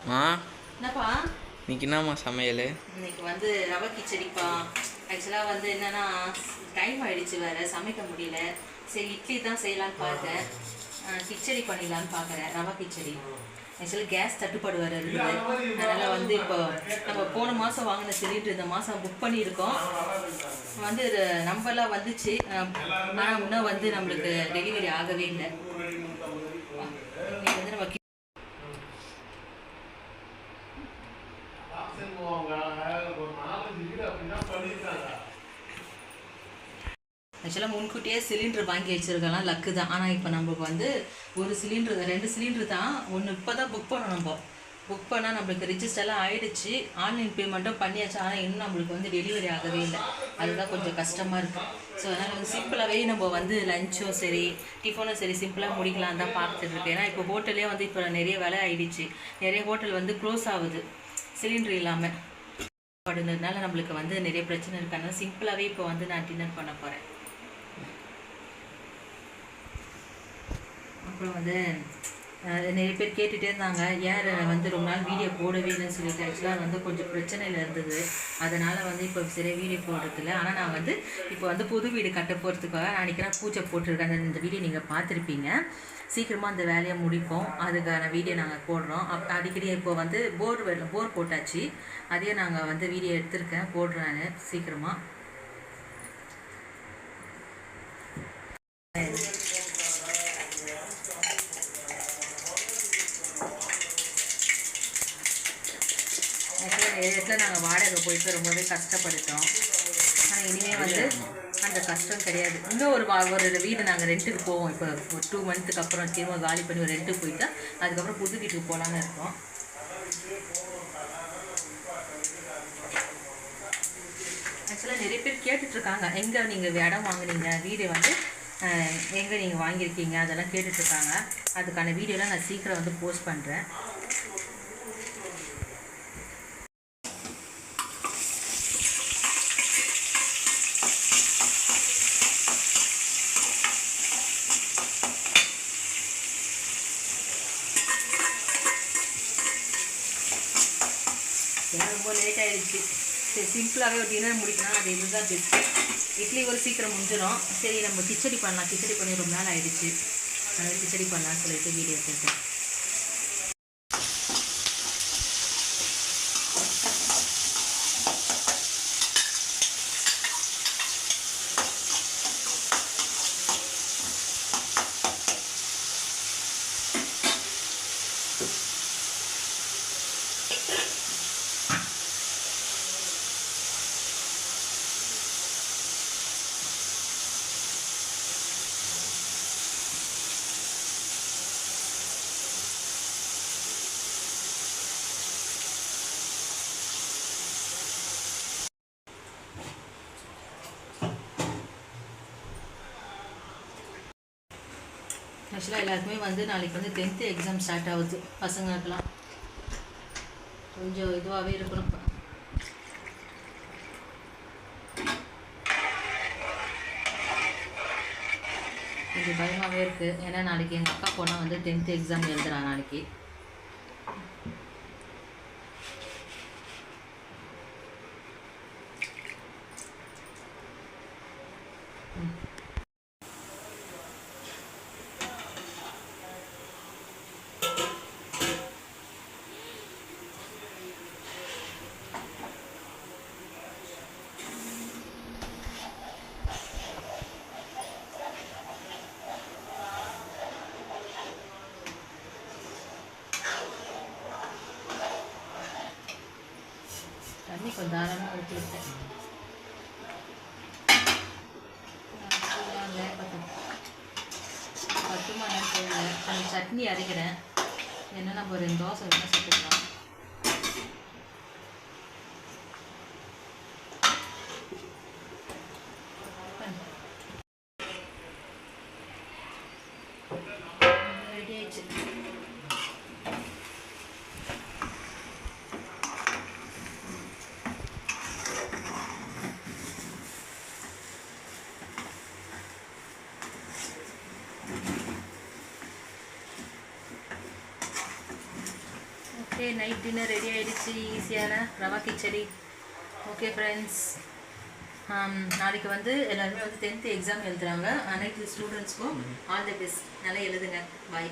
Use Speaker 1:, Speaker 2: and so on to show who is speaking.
Speaker 1: மா
Speaker 2: என்னப்பா
Speaker 1: இன்னைக்கு என்னம்மா சமையல்?
Speaker 2: இன்னைக்கு வந்து ரவை கிச்சடிப்பா. ஆக்சுவலாக வந்து என்னன்னா டைம் ஆயிடுச்சு, வேற சமைக்க முடியல. சரி இட்லி தான் செய்யலான்னு பார்த்தேன். கிச்சடி பண்ணிடலான்னு பார்க்குறேன், ரவை கிச்சடி. ஆக்சுவலாக கேஸ் தட்டுப்பாடு வேறு இருக்குது. அதனால் வந்து இப்போ நம்ம போன மாதம் வாங்கின சிலிண்டர் இந்த மாதம் புக் பண்ணியிருக்கோம். வந்து நம்பர்லாம் வந்துச்சு, ஆனால் இன்னும் வந்து நம்மளுக்கு டெலிவரி ஆகவே இல்லை. இன்னைக்கு வந்து நம்ம ஆக்சுவலாக முன்கூட்டியே சிலிண்டர் வாங்கி வச்சுருக்கலாம், லக்கு தான். ஆனால் இப்போ நம்மளுக்கு வந்து ஒரு சிலிண்டர் 2 சிலிண்டர் தான். ஒன்று இப்போ தான் புக் பண்ணணும். நம்ம புக் பண்ணால் நம்மளுக்கு ரிஜிஸ்டர்லாம் ஆகிடுச்சு, ஆன்லைன் பேமெண்ட்டும் பண்ணியாச்சு. ஆனால் இன்னும் நம்மளுக்கு வந்து டெலிவரி ஆகவே இல்லை. அதுதான் கொஞ்சம் கஷ்டமாக இருக்குது. ஸோ அதனால் வந்து சிம்பிளாகவே நம்ம வந்து லஞ்சோ சரி டிஃபனும் சரி சிம்பிளாக முடிக்கலாம் தான் பார்த்துட்ருக்கேன். ஏன்னா இப்போ ஹோட்டலே வந்து இப்போ நிறைய வேலை ஆகிடுச்சு. நிறைய ஹோட்டல் வந்து க்ளோஸ் ஆகுது சிலிண்டர் இல்லாமல் படுனதுனால. நம்மளுக்கு வந்து நிறைய பிரச்சனை இருக்காங்க. சிம்பிளாகவே இப்போ வந்து நான் டின்னர் பண்ண போகிறேன். அப்புறம் வந்து நிறைய பேர் கேட்டுகிட்டே இருந்தாங்க, ஏன் வந்து ரொம்ப நாள் வீடியோ போடவே இல்லைன்னு சொல்லிட்டு. ஆக்சுவலாக வந்து கொஞ்சம் பிரச்சனையில் இருந்தது, அதனால் வந்து இப்போ சரியாக வீடியோ போடுறதில்ல. ஆனால் நான் வந்து இப்போ வந்து புது வீடு கட்ட போகிறதுக்காக நான் நினைக்கிறேன் பூஜை போட்டிருக்கேன். இந்த வீடியோ நீங்கள் பார்த்துருப்பீங்க. சீக்கிரமாக அந்த வேலையை முடிப்போம், அதுக்கான வீடியோ நாங்கள் போடுறோம். அடிக்கடி இப்போ வந்து போர் போட்டாச்சு, அதையே நாங்கள் வந்து வீடியோ எடுத்திருக்கேன், போடுறேன் சீக்கிரமாக. இடத்துல நாங்கள் வாடகை போயிட்டு ரொம்பவே கஷ்டப்பட்டுட்டோம். ஆனால் இனிமேல் வந்து அந்த கஷ்டம் கிடையாது. இன்னும் ஒரு வீடு நாங்கள் ரெண்ட்டுக்கு போவோம். இப்போ ஒரு 2 மந்த்துக்கு அப்புறம் திரும்ப காலி பண்ணி ஒரு ரெண்ட்டுக்கு போயிட்டா அதுக்கப்புறம் புது வீட்டுக்கு போகலான்னு இருக்கோம். ஆக்சுவலாக நிறைய பேர் கேட்டுட்ருக்காங்க, எங்கே நீங்கள் இடம் வாங்குனீங்க, வீடு வந்து எங்கே நீங்கள் வாங்கியிருக்கீங்க, அதெல்லாம் கேட்டுட்ருக்காங்க. அதுக்கான வீடியோலாம் நான் சீக்கிரம் வந்து போஸ்ட் பண்ணுறேன். ரொம்ப லேட் ஆகிடுச்சு. சரி சிம்பிளாகவே ஒரு டின்னர் முடிக்கணும், அது இதுதான் பெஸ்ட்டு. இட்லி ஒரு சீக்கிரம் முடிஞ்சிடும். சரி நம்ம கிச்சடி பண்ணலாம், கிச்சடி பண்ணி ரொம்ப நாள் ஆகிடுச்சு, அதனால் கிச்சடி பண்ணலான்னு சொல்லிட்டு வீடியோ எடுத்துருக்கேன். ஆக்சுவலாக எல்லாருக்குமே வந்து நாளைக்கு வந்து 10th எக்ஸாம் ஸ்டார்ட் ஆகுது. பசங்களுக்கெல்லாம் கொஞ்சம் இதுவாகவே இருக்கணும். கொஞ்சம் பயமாகவே இருக்குது. ஏன்னா நாளைக்கு எங்கள் அக்கா பொண்ணை வந்து 10th எக்ஸாம் எழுதுறான் நாளைக்கு. தண்ணி கொஞ்சம் தாராளமாக ஊற்றிவிட்டேன். பத்துமானு தெரியல. கொஞ்சம் சட்னி அரைக்கிறேன், என்ன நம்ம 2 தோசை வேணால் சுட்டுக்கலாம். ரெடி ஆயிடுச்சு. நைட் டின்னர் ரெடி ஆகிடுச்சு, ஈஸியான ரவா கிச்சடி. ஓகே ஃப்ரெண்ட்ஸ், நாளைக்கு வந்து எல்லாருமே வந்து 10th எக்ஸாம் எழுதுகிறாங்க. அனைத்து ஸ்டூடெண்ட்ஸ்க்கும் ஆல் தி பெஸ்ட். நல்லா எழுதுங்க. பாய்.